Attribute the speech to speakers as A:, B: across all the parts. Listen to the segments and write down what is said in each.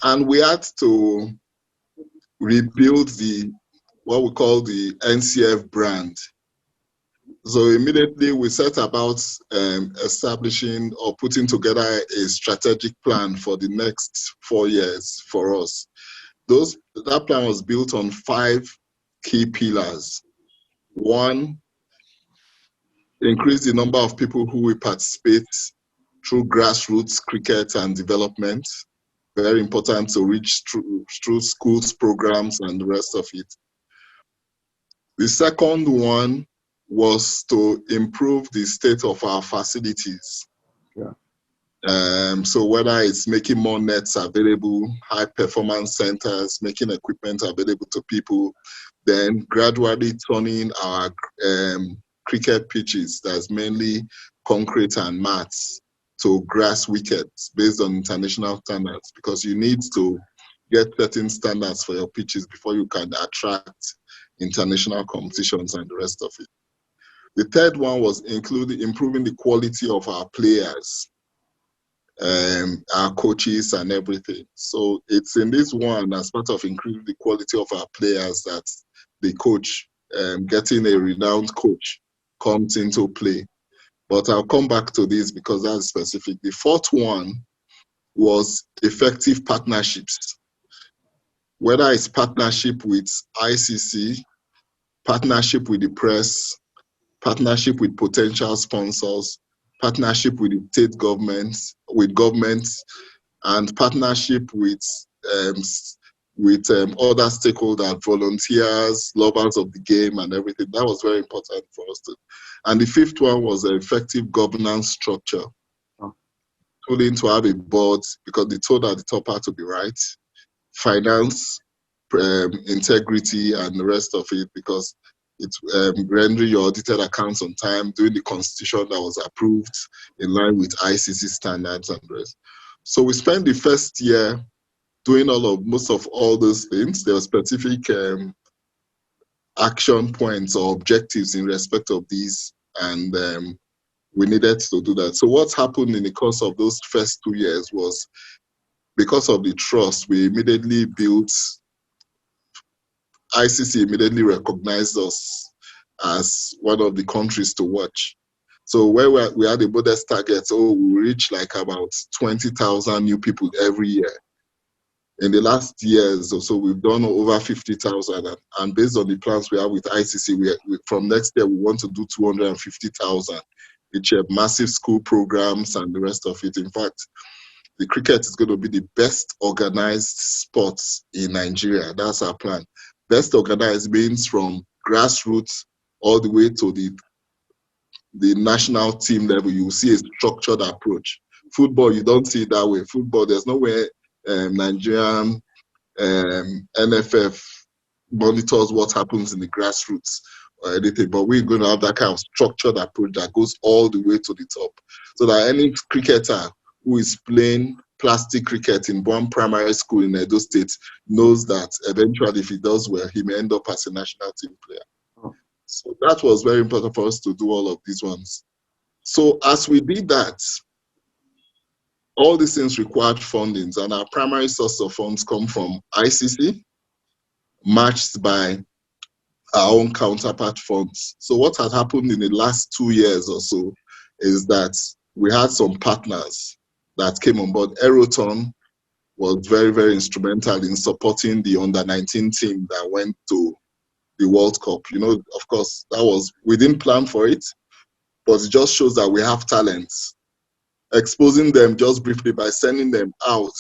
A: And we had to rebuild what we call the NCF brand. So immediately we set about establishing or putting together a strategic plan for the next 4 years for us. That plan was built on 5 key pillars. One, increase the number of people who will participate through grassroots cricket and development. Very important to reach through schools, programs, and the rest of it. The second one was to improve the state of our facilities. So whether it's making more nets available, high performance centers, making equipment available to people, then gradually turning our cricket pitches, that's mainly concrete and mats, to grass wickets based on international standards, because you need to get certain standards for your pitches before you can attract international competitions and the rest of it. The third one was improving the quality of our players, our coaches and everything. So it's in this one, as part of increasing the quality of our players, that the coach, getting a renowned coach, comes into play. But I'll come back to this because that's specific. The fourth one was effective partnerships. Whether it's partnership with ICC, partnership with the press, partnership with potential sponsors, partnership with the state governments, and partnership with other stakeholders, volunteers, lovers of the game and everything. That was very important for us to. And the fifth one was an effective governance structure. Tooling to have a board, because the told at the top had to be right. Finance, integrity, and the rest of it, because it's rendering your audited accounts on time, doing the constitution that was approved in line with ICC standards and the rest. So we spent the first year doing most of all those things. There were specific action points or objectives in respect of these, and we needed to do that. So what happened in the course of those first 2 years was, because of the trust, we immediately built, ICC immediately recognized us as one of the countries to watch. So where we had a modest target, we reach like about 20,000 new people every year. In the last years or so, we've done over 50,000, and based on the plans we have with ICC, we from next year we want to do 250,000 each year. Massive school programs and the rest of it. In fact, the cricket is going to be the best organized sport in Nigeria. That's our plan. Best organized means from grassroots all the way to the national team level. You will see a structured approach. Football, you don't see it that way. Football, there's no way Nigerian NFF monitors what happens in the grassroots or anything, but we're going to have that kind of structured approach that goes all the way to the top, so that any cricketer who is playing plastic cricket in one primary school in Edo State knows that eventually, if he does well, he may end up as a national team player. So that was very important for us to do all of these ones. So as we did that, all these things required fundings, and our primary source of funds come from ICC, matched by our own counterpart funds. So what had happened in the last 2 years or so is that we had some partners that came on board. Aeroton was very, very instrumental in supporting the under-19 team that went to the World Cup. You know, of course, we didn't plan for it, but it just shows that we have talents. Exposing them just briefly by sending them out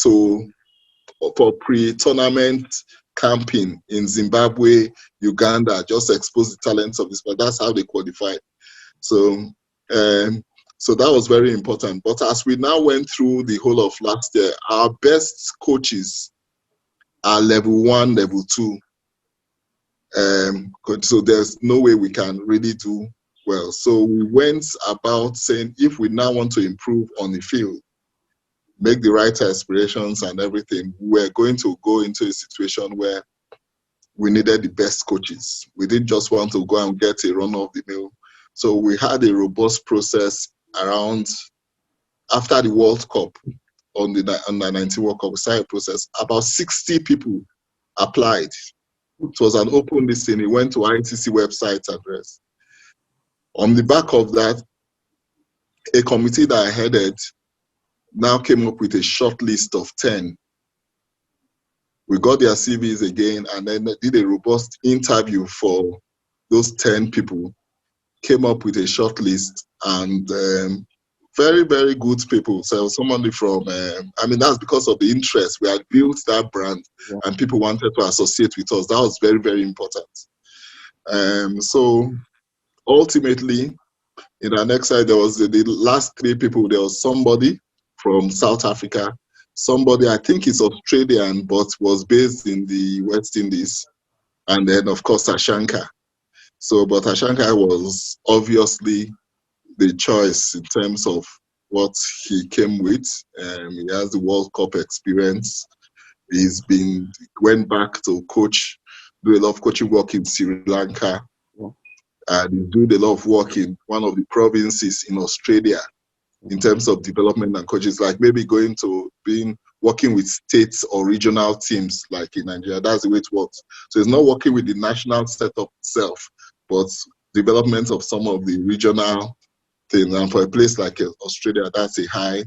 A: for pre-tournament camping in Zimbabwe, Uganda, just expose the talents of this, but that's how they qualified. So that was very important. But as we now went through the whole of last year, our best coaches are level 1, level 2. So there's no way we can really do well. So we went about saying, if we now want to improve on the field, make the right aspirations and everything, we're going to go into a situation where we needed the best coaches. We didn't just want to go and get a run of the mill. So we had a robust process around, after the World Cup, on the under 19 World Cup, we started a process. About 60 people applied. It was an open listing. It went to ITC website address. On the back of that, a committee that I headed now came up with a short list of 10. We got their CVs again and then did a robust interview for those 10 people, came up with a short list, and very, very good people. So somebody from, that's because of the interest. We had built that brand and people wanted to associate with us. That was very, very important. So ultimately, in our next slide, there was the last 3 people. There was somebody from South Africa, somebody, I think is Australian, but was based in the West Indies, and then, of course, Ashanka. So, but Ashanka was obviously the choice in terms of what he came with. He has the World Cup experience. Went back to coach, do a lot of coaching work in Sri Lanka, and he's doing a lot of work in one of the provinces in Australia in terms of development and coaches, like maybe going to working with states or regional teams like in Nigeria. That's the way it works. So it's not working with the national setup itself, but development of some of the regional things. And for a place like Australia, that's a high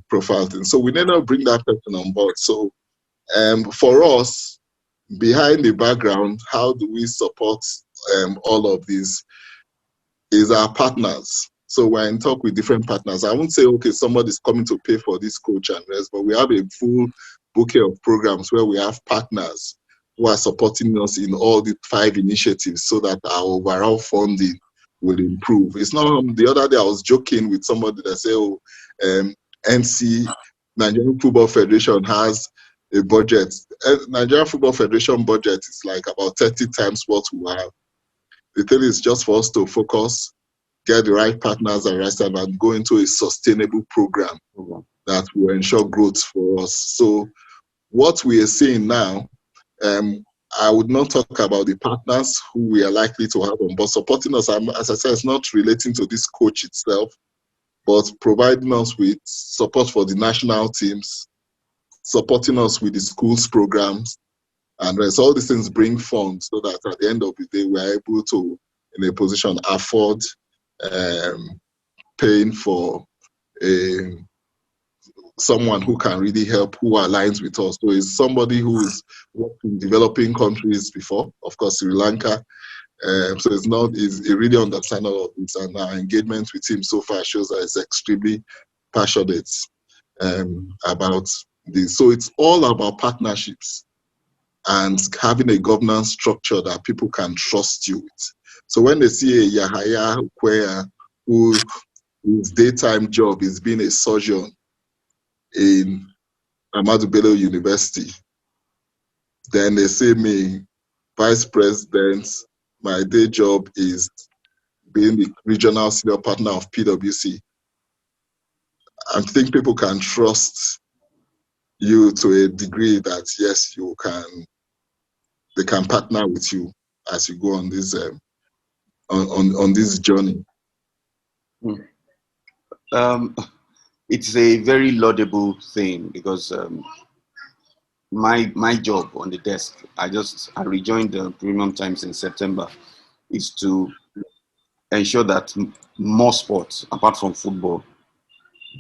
A: profile thing. So we need to bring that person on board. So for us, behind the background, how do we support all of these is our partners. So we're in talk with different partners. I won't say, okay, somebody's coming to pay for this coach and rest, but we have a full bouquet of programs where we have partners who are supporting us in all the 5 initiatives so that our overall funding will improve. It's not, the other day I was joking with somebody that said, NC, Nigerian Football Federation has a budget. Nigerian Football Federation budget is like about 30 times what we have. The thing is just for us to focus, get the right partners and rest and go into a sustainable program that will ensure growth for us. So what we are seeing now, I would not talk about the partners who we are likely to have on, but supporting us, as I said, it's not relating to this coach itself, but providing us with support for the national teams, supporting us with the schools programs, and rest. All these things bring funds so that at the end of the day, we are able to, in a position, afford paying for someone who can really help, who aligns with us. So it's somebody who is worked in developing countries before, of course, Sri Lanka. So he really understands all of this, and our engagement with him so far shows that he's extremely passionate about this. So it's all about partnerships and having a governance structure that people can trust you with. So when they see a Yahaya Ukwea whose daytime job is being a surgeon in Ahmadu Bello University, then they say me, Vice President, my day job is being the regional senior partner of PwC. I think people can trust you to a degree that, yes, they can partner with you as you go on this on this journey.
B: It's a very laudable thing because my job on the desk, I rejoined the Premium Times in September, is to ensure that more sports apart from football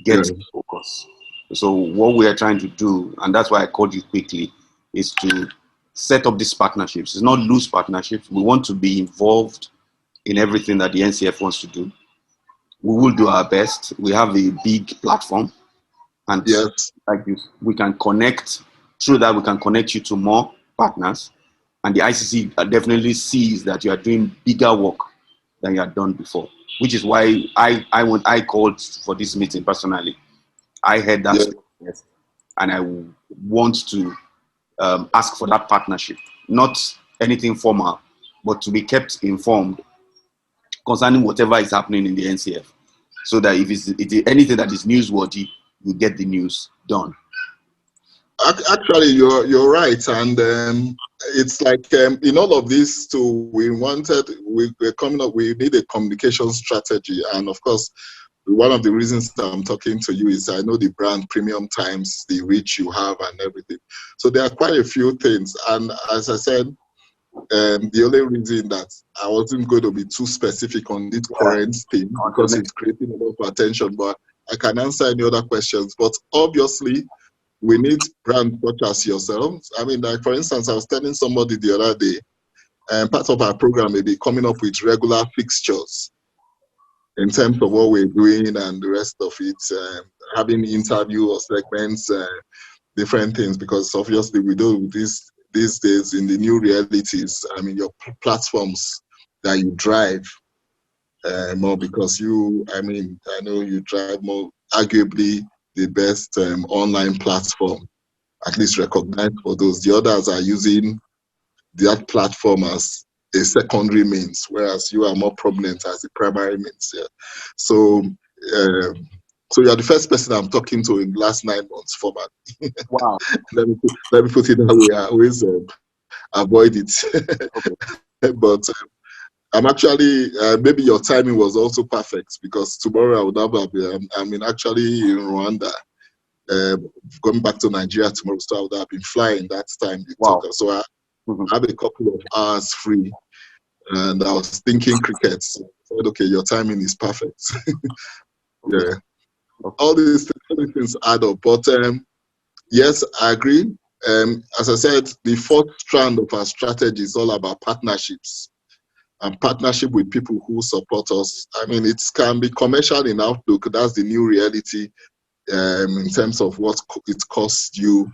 B: get focus. So what we are trying to do, and that's why I called you quickly, is to set up these partnerships. It's not loose partnerships. We want to be involved in everything that the NCF wants to do. We will do our best. We have a big platform, and like this, we can connect. Through that, we can connect you to more partners, and the ICC definitely sees that you are doing bigger work than you had done before, which is why I called for this meeting personally. I heard that story, and I want to ask for that partnership, not anything formal, but to be kept informed concerning whatever is happening in the NCF, so that if it's anything that is newsworthy, you get the news done.
A: Actually, you're right, and it's like in all of this too, we're coming up. We need a communication strategy, and of course, one of the reasons I'm talking to you is I know the brand Premium Times, the reach you have and everything. So there are quite a few things. And as I said, the only reason that I wasn't going to be too specific on this current thing because it's creating a lot of attention, but I can answer any other questions. But obviously, we need brands such as yourselves. I mean, like for instance, I was telling somebody the other day, part of our program may be coming up with regular fixtures in terms of what we're doing and the rest of it, having interview or segments, different things, because obviously we do these days in the new realities. I mean, your platforms that you drive more because I know you drive more, arguably the best online platform, at least recognized for those. The others are using that platform as a secondary means, whereas you are more prominent as the primary means. Yeah. So, so you are the first person I'm talking to in the last 9 months format.
B: Wow.
A: let me put it that way. I always avoid it, but I'm actually maybe your timing was also perfect because tomorrow I would have actually in Rwanda. Going back to Nigeria tomorrow, so I would have been flying that time.
B: Wow.
A: So I have a couple of hours free, and I was thinking cricket. So I said, okay, your timing is perfect. Yeah, all these things add up. But yes, I agree. As I said, the fourth strand of our strategy is all about partnerships and partnership with people who support us. I mean, it can be commercial in outlook. That's the new reality in terms of what it costs you,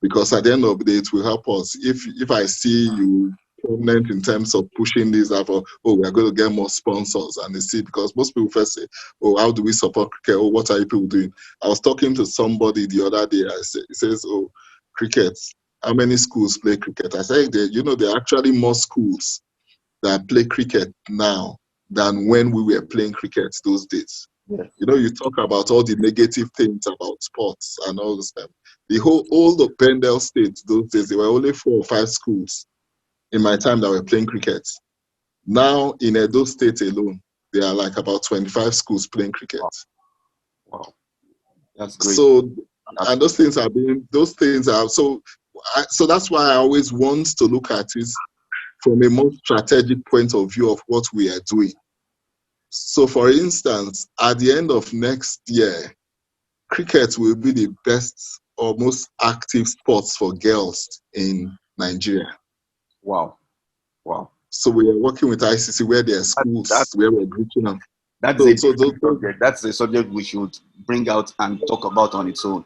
A: because at the end of the day, it will help us. If I see you prominent in terms of pushing this out for, oh, we are going to get more sponsors, and they see, because most people first say, oh, how do we support cricket? Oh, what are you people doing? I was talking to somebody the other day. He says, oh, cricket. How many schools play cricket? I said, there are actually more schools that play cricket now than when we were playing cricket those days.
B: Yeah.
A: You talk about all the negative things about sports and all this stuff. All the Pendle states those days, there were only 4 or 5 schools in my time that were playing cricket. Now in Edo State alone, there are like about 25 schools playing cricket.
B: Wow. That's great.
A: So, and those things are so that's why I always want to look at it from a more strategic point of view of what we are doing. So, for instance, at the end of next year, cricket will be the best or most active sports for girls in Nigeria.
B: Wow.
A: So we are working with ICC where there are schools where we're reaching out.
B: That's a subject we should bring out and talk about on its own.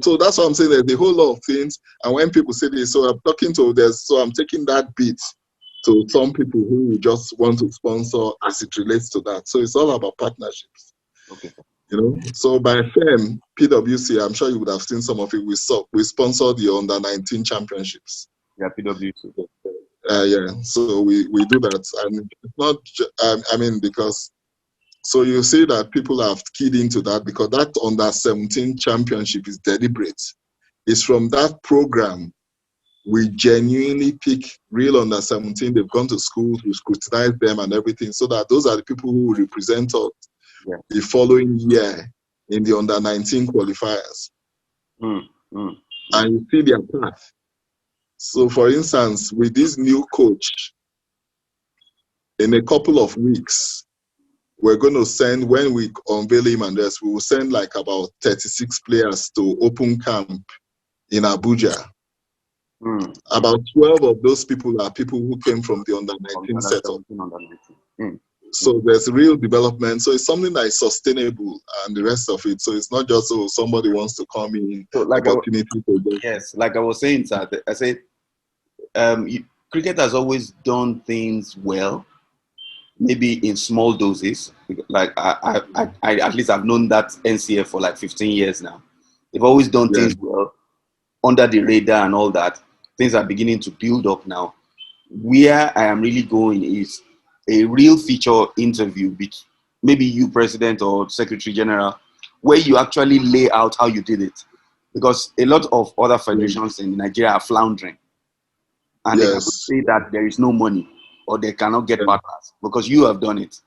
A: So that's what I'm saying. There's a whole lot of things. And when people say this, so I'm talking to this, so I'm taking that bit to some people who just want to sponsor as it relates to that. So it's all about partnerships.
B: Okay.
A: So by FEM, PwC, I'm sure you would have seen some of it. We sponsored the under-19 championships.
B: Yeah, PwC.
A: Yeah, so we do that, and it's not. Because so you see that people have keyed into that because that under-17 championship is deliberate. It's from that program we genuinely pick real under-17. They've gone to schools, we scrutinize them and everything, so that those are the people who will represent us the following year in the under-19 qualifiers. And you see their path. So, for instance, with this new coach, in a couple of weeks, we're going to send, when we unveil him and this, we will send like about 36 players to open camp in Abuja. About 12 of those people are people who came from the under-19 setup. So there's real development. So it's something that is sustainable and the rest of it. So it's not just, somebody wants to come in.
B: So like like I was saying, sir, I said, cricket has always done things well, maybe in small doses. Like I at least I've known that NCF for like 15 years now. They've always done things well under the radar and all that. Things are beginning to build up now. Where I am really going is a real feature interview, maybe you, President or Secretary General, where you actually lay out how you did it. Because a lot of other federations in Nigeria are floundering. And they can say that there is no money or they cannot get partners because you have done it.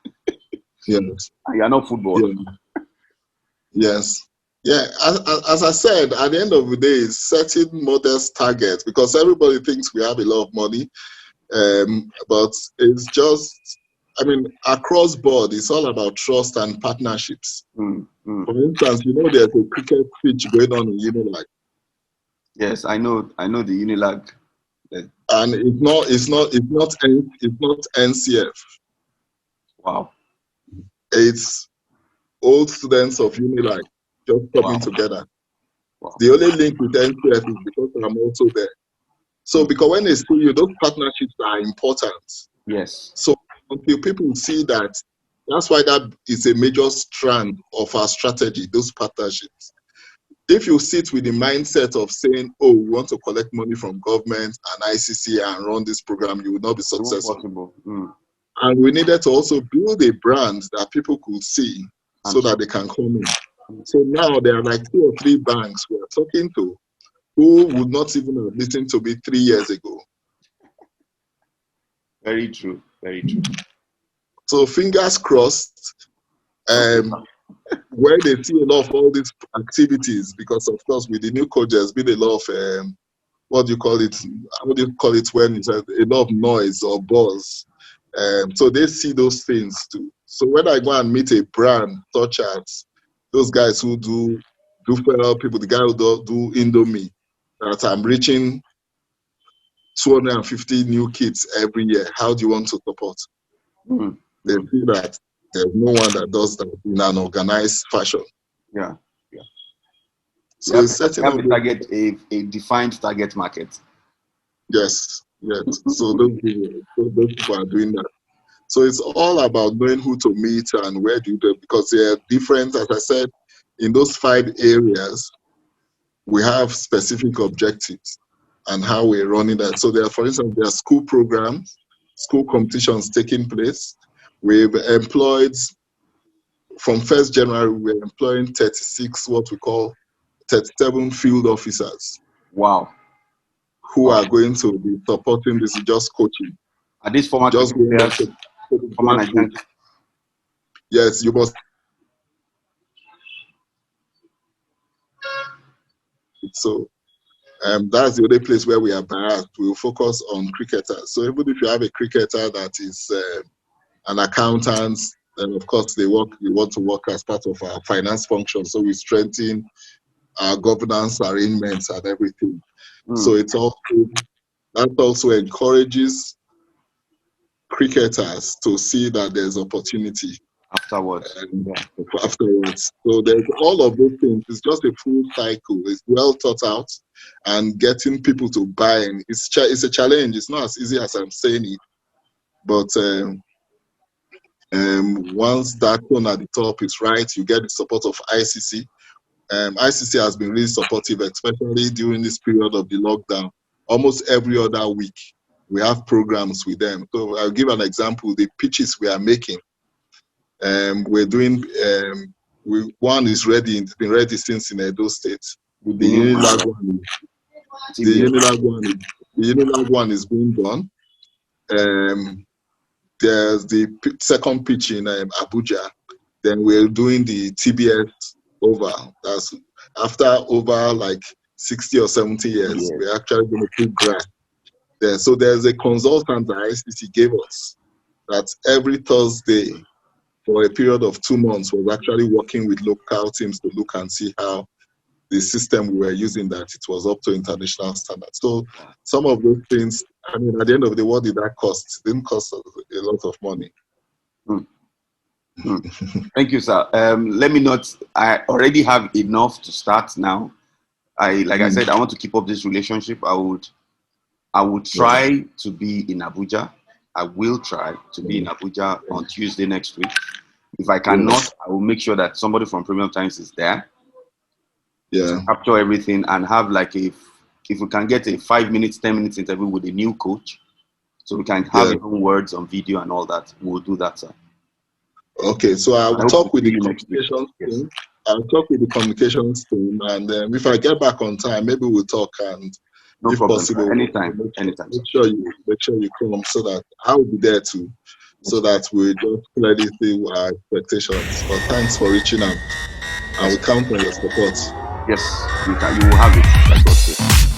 A: Yes.
B: and you're not football.
A: Yeah. Yes. Yeah. As I said, at the end of the day, it's setting modest targets because everybody thinks we have a lot of money. But it's just, I mean, across board, it's all about trust and partnerships. For instance, there's a cricket pitch going on in Unilag.
B: Yes, I know the Unilag.
A: And it's not NCF.
B: Wow.
A: It's old students of Unilag just coming
B: Wow.
A: together.
B: Wow.
A: The only link with NCF is because I'm also there. So because when they see you, those partnerships are important.
B: Yes.
A: So until people see that, that's why that is a major strand of our strategy, those partnerships. If you sit with the mindset of saying, oh, we want to collect money from government and ICC and run this program, you will not be successful.
B: Possible.
A: And we needed to also build a brand that people could see so that they can come in. So now there are like 2 or 3 banks we are talking to who would not even have listened to me 3 years ago.
B: Very true. Very true.
A: So fingers crossed, where they see a lot of all these activities, because of course with the new coach there's been a lot of what do you call it? How do you call it when it's a lot of noise or buzz? So they see those things too. So when I go and meet a brand such as those guys who do fellow people, the guy who do Indomie, that I'm reaching 250 new kids every year. How do you want to support? They see that there's no one that does that in an organized fashion.
B: Yeah.
A: So it's setting up
B: a defined target market.
A: Yes. So those people are doing that. So it's all about knowing who to meet and where do you, because they're different. As I said, in those 5 areas, we have specific objectives and how we're running that. So for instance, there are school programs, school competitions taking place. We've employed, from 1st January, we're employing 36, what we call 37 field officers.
B: Wow.
A: Who are going to be supporting this, just coaching.
B: Are these former
A: just
B: players?
A: Yes, you must. So that's the only place where we are biased. We will focus on cricketers. So even if you have a cricketer that is an accountant, then of course we want to work as part of our finance function. So we strengthen our governance arrangements and everything. So that also encourages cricketers to see that there's opportunity
B: afterwards.
A: So there's all of those things. It's just a full cycle. It's well thought out, and getting people to buy in. It's a challenge. It's not as easy as I'm saying it, but once that tone at the top is right, you get the support of ICC. ICC has been really supportive, especially during this period of the lockdown. Almost every other week, we have programs with them. So I'll give an example. The pitches we are making. We're doing. One is ready. It's been ready since in Edo State. The Unilag one is being done. There's the second pitch in Abuja. Then we're doing the TBS over. That's after over like 60 or 70 years. Yeah. We're actually going to put grass there. So there's a consultant that ICC gave us that every Thursday for a period of 2 months was actually working with local teams to look and see how the system we were using, that it was up to international standards. So some of those things, I mean, at the end of the day, what did that cost? It didn't cost us a lot of money.
B: Thank you, sir. Let me not, I already have enough to start now. I said, I want to keep up this relationship. I would try to be in Abuja. I will try to be in Abuja on Tuesday next week. If I cannot, I will make sure that somebody from Premium Times is there to capture everything and have like if we can get a 5 minutes, 10 minutes interview with a new coach, so we can have even words on video and all that. We'll do that, sir.
A: Okay, so I will talk with the communications team. I'll talk with the communications team, and if I get back on time, maybe we'll talk and
B: No
A: if
B: problem, sir.
A: possible,
B: Anytime, anytime, sir.
A: make sure you come so that I will be there too, so that we just clearly see our expectations. But thanks for reaching out, and
B: Yes,
A: we count on your support.
B: yes, you can. You will have it. By God's grace.